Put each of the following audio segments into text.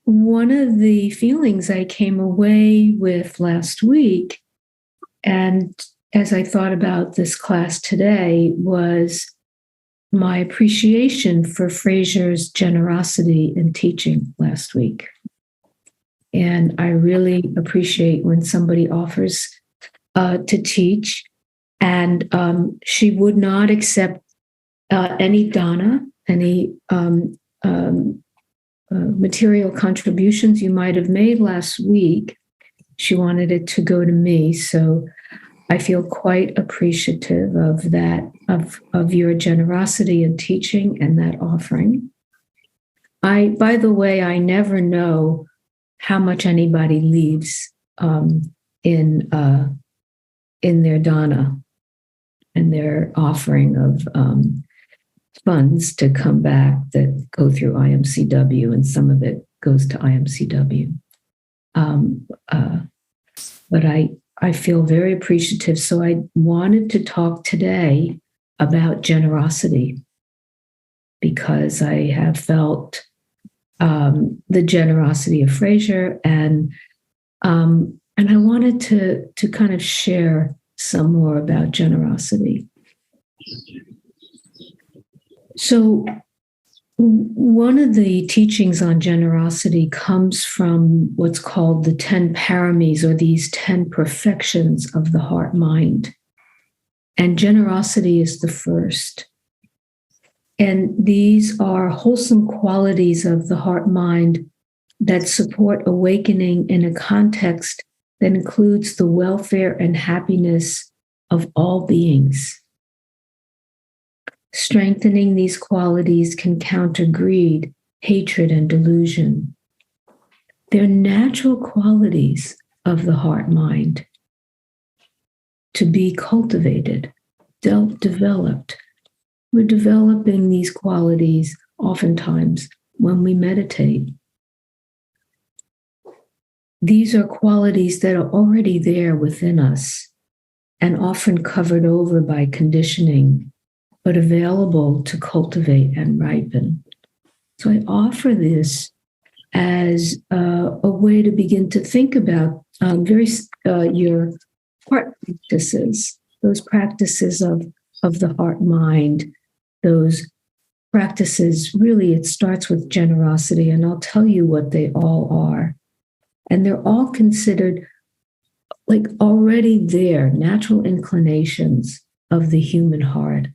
One of the feelings I came away with last week, and as I thought about this class today, was my appreciation for Fraser's generosity in teaching last week. And I really appreciate when somebody offers to teach, and she would not accept any dana, any material contributions you might have made last week. She wanted it to go to me. So I feel quite appreciative of that, of your generosity in teaching and that offering. By the way, I never know how much anybody leaves in their dana and their offering of funds to come back that go through IMCW, and some of it goes to IMCW. But I feel very appreciative. So I wanted to talk today about generosity because I have felt the generosity of Fraser, and I wanted to kind of share some more about generosity. So one of the teachings on generosity comes from what's called the 10 paramis, or these 10 perfections of the heart-mind. And generosity is the first. And these are wholesome qualities of the heart-mind that support awakening in a context that includes the welfare and happiness of all beings. Strengthening these qualities can counter greed, hatred, and delusion. They're natural qualities of the heart-mind to be cultivated, developed. We're developing these qualities oftentimes when we meditate. These are qualities that are already there within us and often covered over by conditioning, but available to cultivate and ripen. So I offer this as a way to begin to think about your heart practices, those practices of the heart-mind, those practices. Really, it starts with generosity, and I'll tell you what they all are. And they're all considered like already there, natural inclinations of the human heart.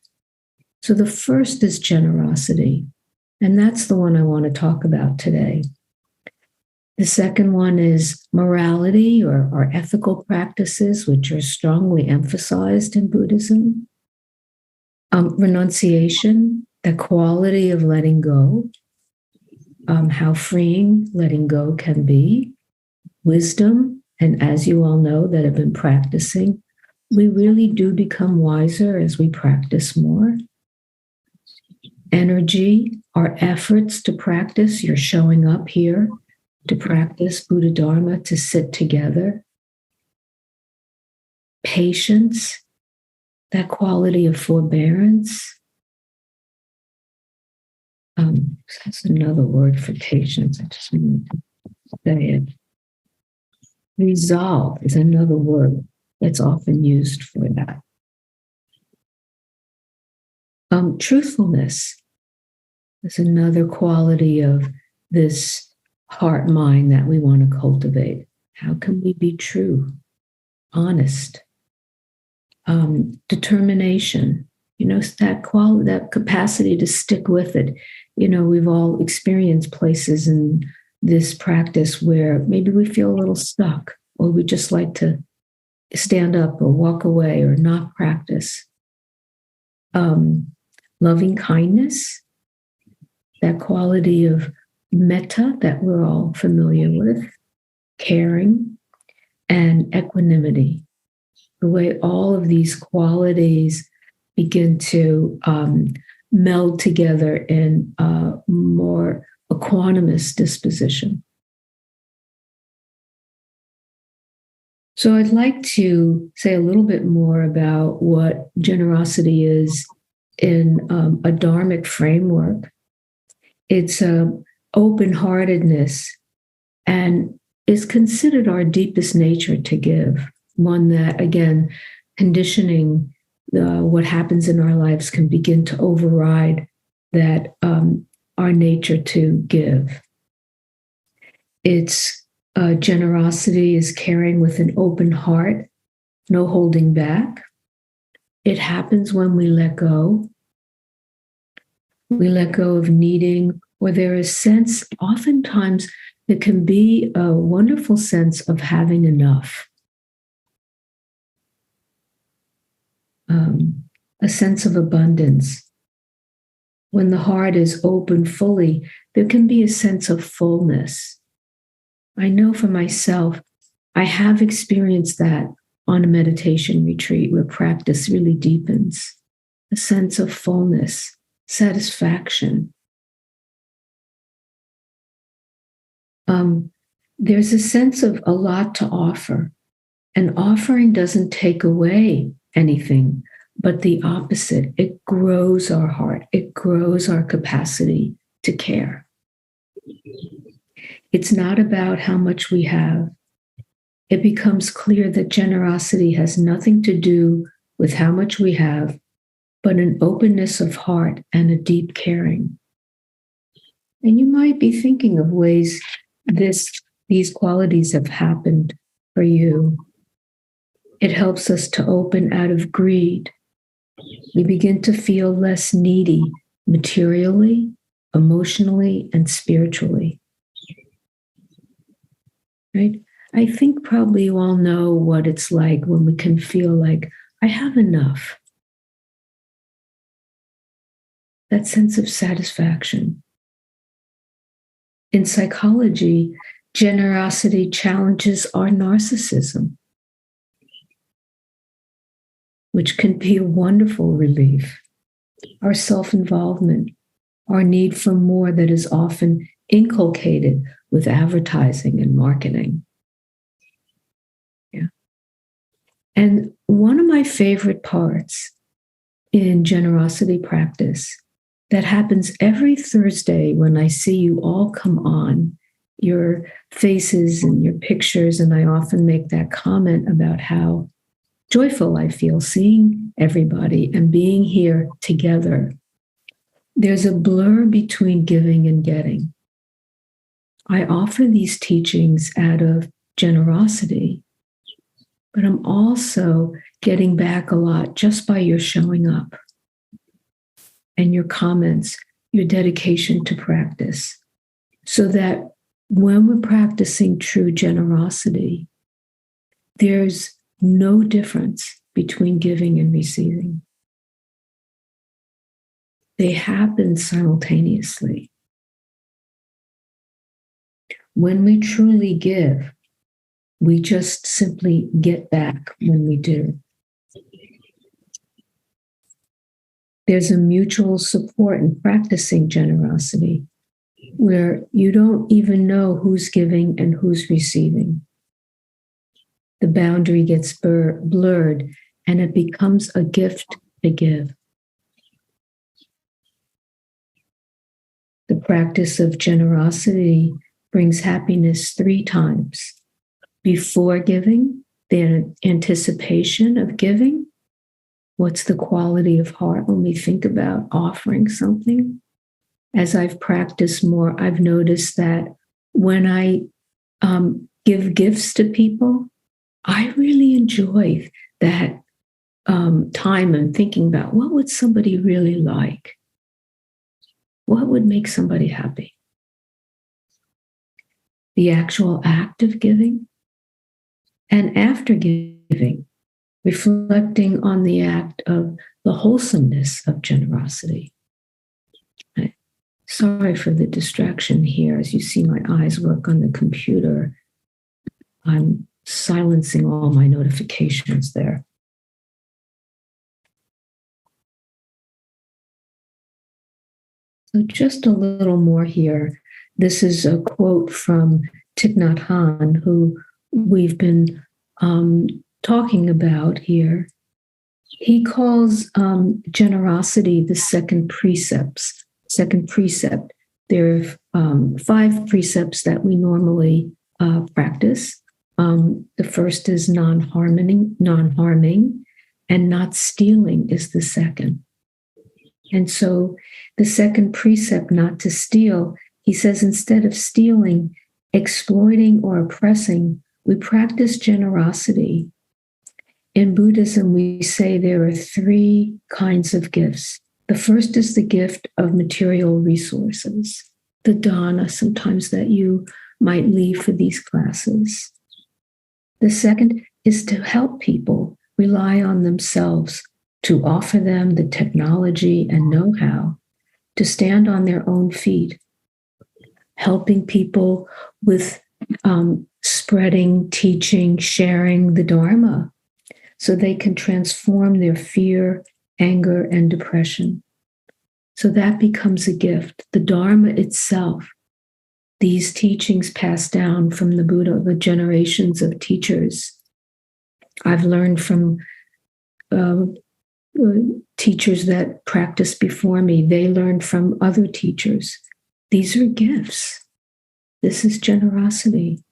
So the first is generosity, and that's the one I want to talk about today. The second one is morality, or ethical practices, which are strongly emphasized in Buddhism. Renunciation, the quality of letting go, how freeing letting go can be. Wisdom, and as you all know that have been practicing, we really do become wiser as we practice more. Energy, our efforts to practice, you're showing up here to practice Buddha Dharma, to sit together. Patience, that quality of forbearance. That's another word for patience. I just wanted to say it. Resolve is another word that's often used for that. Truthfulness is another quality of this heart-mind that we want to cultivate. How can we be true, honest? Determination, that capacity to stick with it. We've all experienced places in this practice where maybe we feel a little stuck, or we just like to stand up or walk away or not practice. Loving kindness, that quality of metta that we're all familiar with, caring, and equanimity. The way all of these qualities begin to meld together in a more equanimous disposition. So I'd like to say a little bit more about what generosity is in a dharmic framework. It's a open-heartedness, and is considered our deepest nature to give. One that, again, conditioning, what happens in our lives can begin to override that our nature to give. It's generosity is caring with an open heart, no holding back. It happens when we let go. We let go of needing, or there is sense, oftentimes there can be a wonderful sense of having enough. A sense of abundance. When the heart is open fully, there can be a sense of fullness. I know for myself, I have experienced that on a meditation retreat where practice really deepens. A sense of fullness, satisfaction. There's a sense of a lot to offer. An offering doesn't take away anything, but the opposite. It grows our heart. It grows our capacity to care. It's not about how much we have. It becomes clear that generosity has nothing to do with how much we have, but an openness of heart and a deep caring. And you might be thinking of ways these qualities have happened for you. It helps us to open out of greed. We begin to feel less needy materially, emotionally, and spiritually. Right? I think probably you all know what it's like when we can feel like, I have enough. That sense of satisfaction. In psychology, generosity challenges our narcissism, which can be a wonderful relief. Our self-involvement, our need for more that is often inculcated with advertising and marketing. Yeah. And one of my favorite parts in generosity practice that happens every Thursday when I see you all come on, your faces and your pictures, and I often make that comment about how joyful I feel seeing everybody and being here together. There's a blur between giving and getting. I offer these teachings out of generosity, but I'm also getting back a lot just by your showing up and your comments, your dedication to practice, so that when we're practicing true generosity, there's no difference between giving and receiving. They happen simultaneously. When we truly give, we just simply get back when we do. There's a mutual support in practicing generosity where you don't even know who's giving and who's receiving. The boundary gets blurred and it becomes a gift to give. The practice of generosity brings happiness 3 times. Before giving, the anticipation of giving. What's the quality of heart when we think about offering something? As I've practiced more, I've noticed that when I give gifts to people, I really enjoy that time and thinking about what would somebody really like? What would make somebody happy? The actual act of giving, and after giving, reflecting on the act of the wholesomeness of generosity. Sorry for the distraction here. As you see my eyes work on the computer, I'm silencing all my notifications there. So just a little more here. This is a quote from Thich Nhat Hanh, who we've been talking about here. He calls generosity the second precept. There are 5 precepts that we normally practice. The first is non-harming, and not stealing is the second. And so the second precept, not to steal, he says, instead of stealing, exploiting, or oppressing, we practice generosity. In Buddhism, we say there are 3 kinds of gifts. The first is the gift of material resources, the dana, sometimes that you might leave for these classes. The second is to help people rely on themselves, to offer them the technology and know-how to stand on their own feet, helping people with spreading, teaching, sharing the Dharma so they can transform their fear, anger, and depression. So that becomes a gift. The Dharma itself, these teachings passed down from the Buddha, the generations of teachers. I've learned from teachers that practiced before me. They learned from other teachers. These are gifts. This is generosity.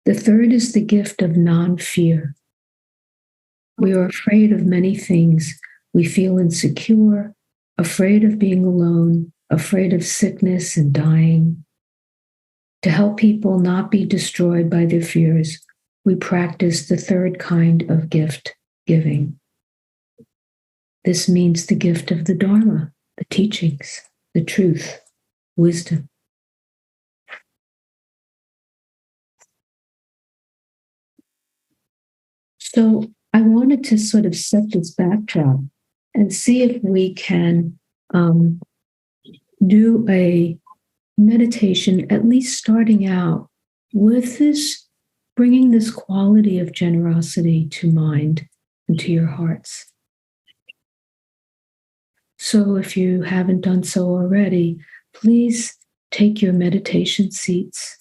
The third is the gift of non-fear. We are afraid of many things. We feel insecure, afraid of being alone, afraid of sickness and dying. To help people not be destroyed by their fears, we practice the third kind of gift, giving. This means the gift of the Dharma, the teachings, the truth, wisdom. So I wanted to sort of set this backdrop and see if we can do a meditation, at least starting out with this, bringing this quality of generosity to mind and to your hearts. So if you haven't done so already, please take your meditation seats.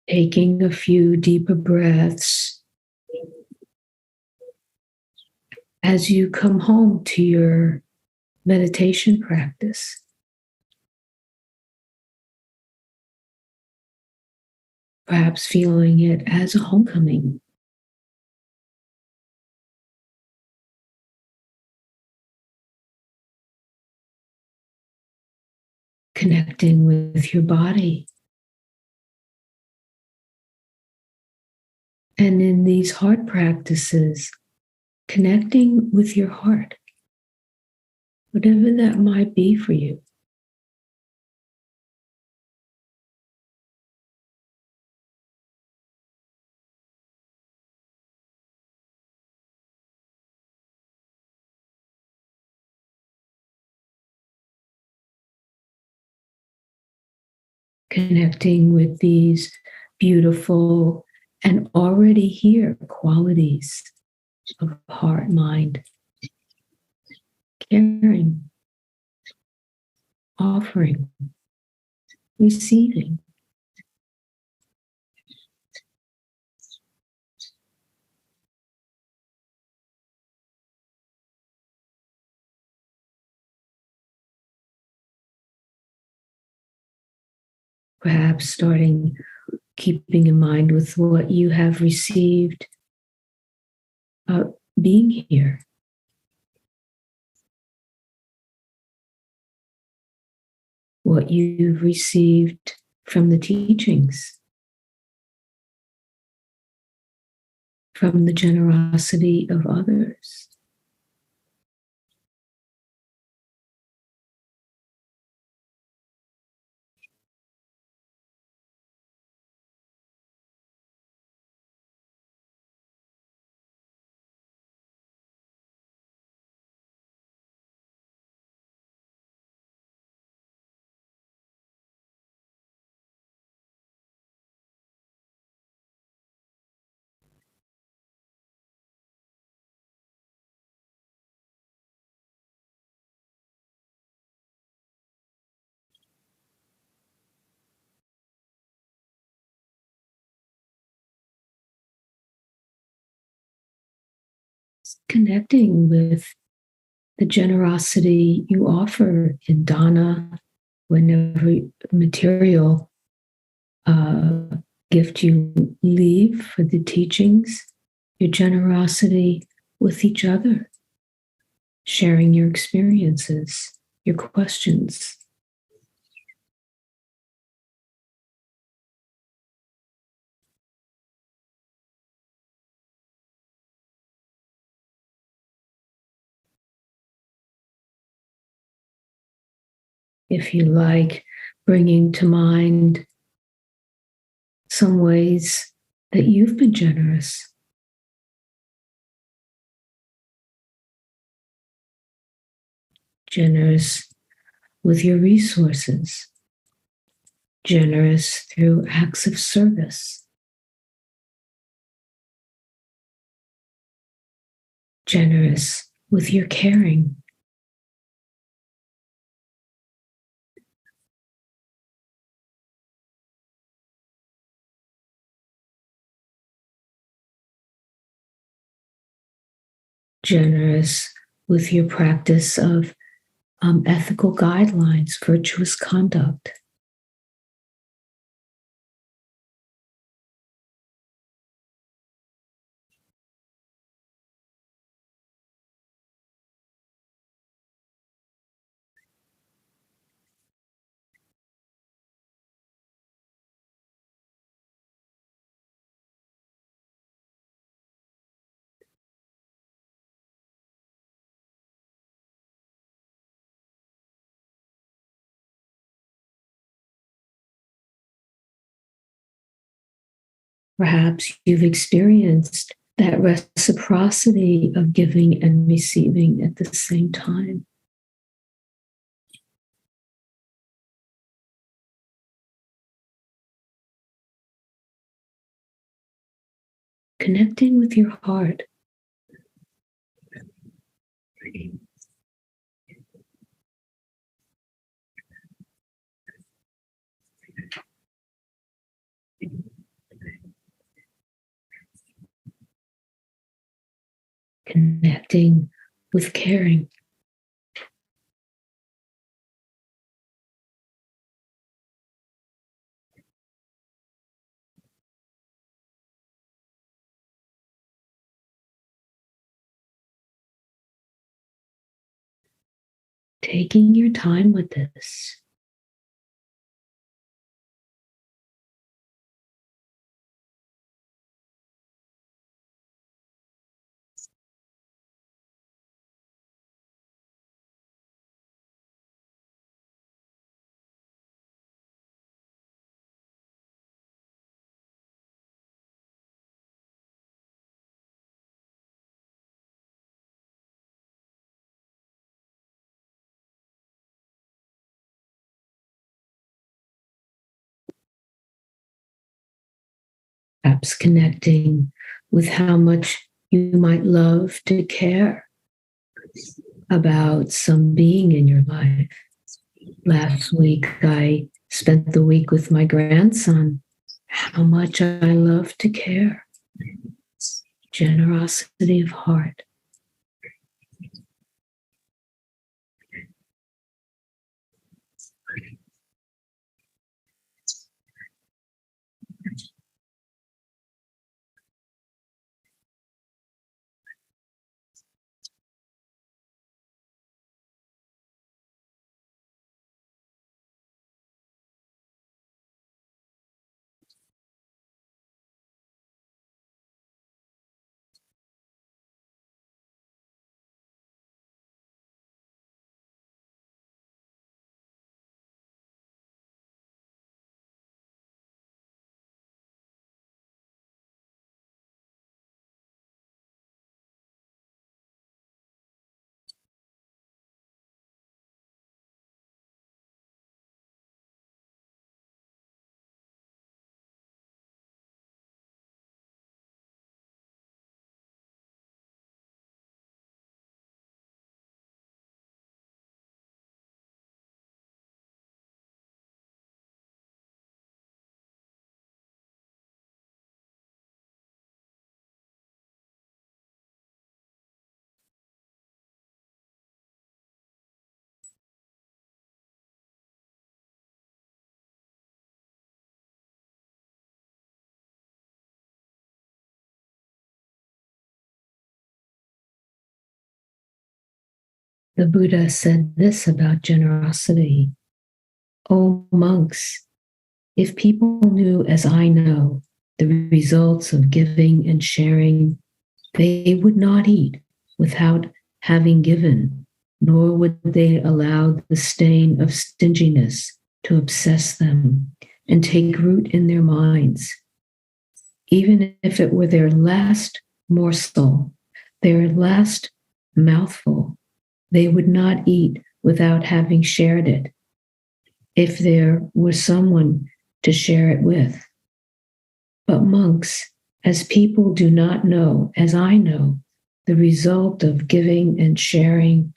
Taking a few deeper breaths as you come home to your meditation practice. Perhaps feeling it as a homecoming. Connecting with your body. And in these heart practices, connecting with your heart, whatever that might be for you. Connecting with these beautiful and already here qualities of heart, mind, caring, offering, receiving. Perhaps keeping in mind with what you have received being here. What you've received from the teachings, from the generosity of others. Connecting with the generosity you offer in dana, whenever material gift you leave for the teachings, your generosity with each other, sharing your experiences, your questions. If you like, bringing to mind some ways that you've been generous. Generous with your resources, generous through acts of service, generous with your caring. Generous with your practice of ethical guidelines, virtuous conduct. Perhaps you've experienced that reciprocity of giving and receiving at the same time. Connecting with your heart. Connecting with caring. Taking your time with this. Perhaps connecting with how much you might love to care about some being in your life. Last week, I spent the week with my grandson. How much I love to care. Generosity of heart. The Buddha said this about generosity. O monks, if people knew as I know the results of giving and sharing, they would not eat without having given, nor would they allow the stain of stinginess to obsess them and take root in their minds. Even if it were their last morsel, their last mouthful, they would not eat without having shared it, if there was someone to share it with. But monks, as people do not know, as I know, the result of giving and sharing,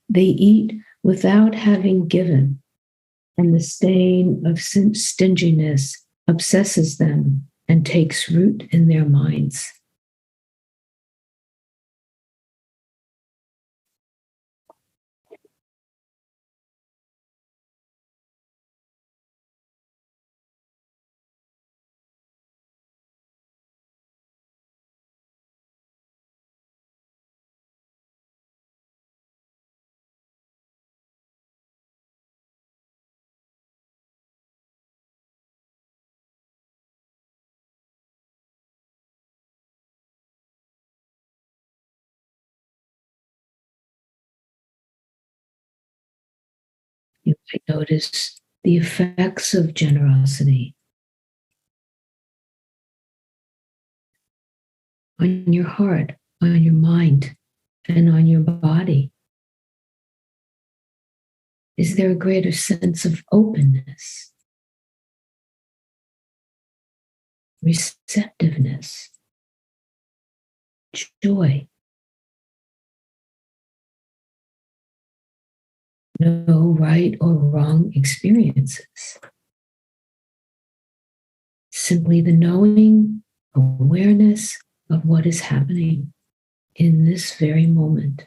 they eat without having given, and the stain of stinginess obsesses them and takes root in their minds. You might notice the effects of generosity on your heart, on your mind, and on your body. Is there a greater sense of openness, receptiveness, joy? No right or wrong experiences. Simply the knowing awareness of what is happening in this very moment.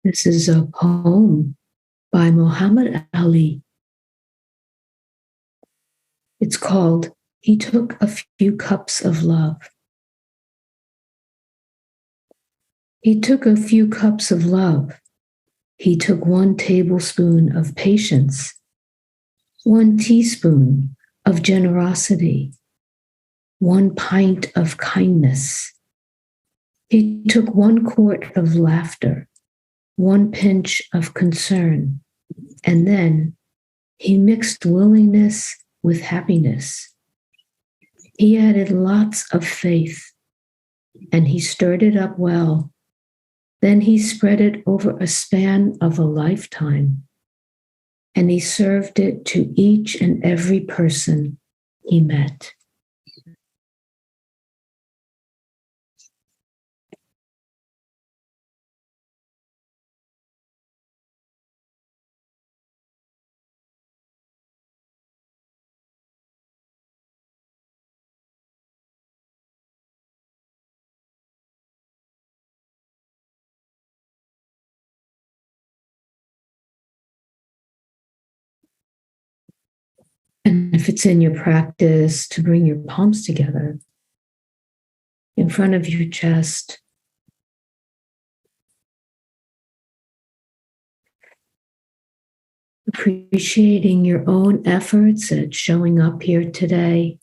This is a poem by Muhammad Ali. It's called He Took a Few Cups of Love. He took a few cups of love. He took 1 tablespoon of patience, 1 teaspoon of generosity, 1 pint of kindness. He took 1 quart of laughter, 1 pinch of concern, and then he mixed willingness with happiness. He added lots of faith, and he stirred it up well. Then he spread it over a span of a lifetime, and he served it to each and every person he met. And if it's in your practice to bring your palms together in front of your chest, appreciating your own efforts at showing up here today,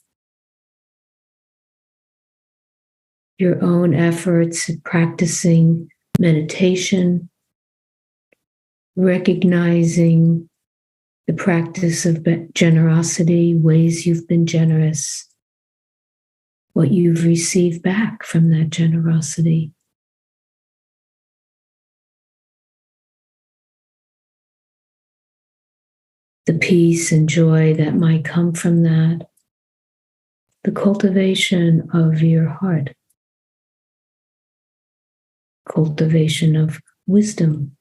your own efforts at practicing meditation, recognizing the practice of generosity, ways you've been generous, what you've received back from that generosity. The peace and joy that might come from that, the cultivation of your heart, cultivation of wisdom,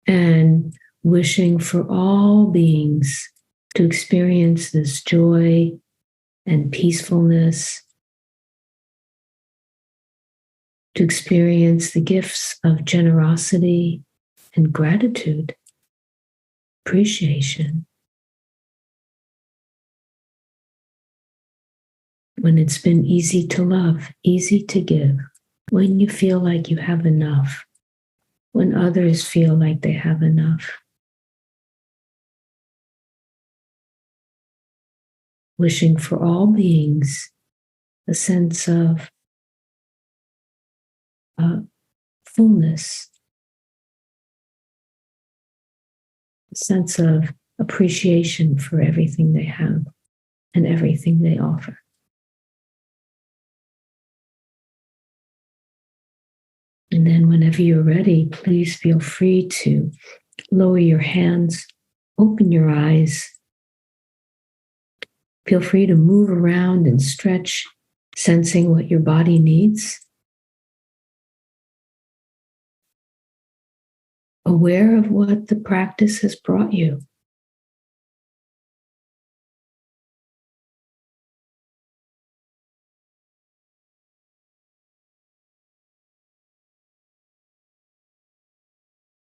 and wishing for all beings to experience this joy and peacefulness, to experience the gifts of generosity and gratitude, appreciation. When it's been easy to love, easy to give, when you feel like you have enough, when others feel like they have enough. Wishing for all beings a sense of fullness, a sense of appreciation for everything they have and everything they offer. And then whenever you're ready, please feel free to lower your hands, open your eyes. Feel free to move around and stretch, sensing what your body needs. Aware of what the practice has brought you.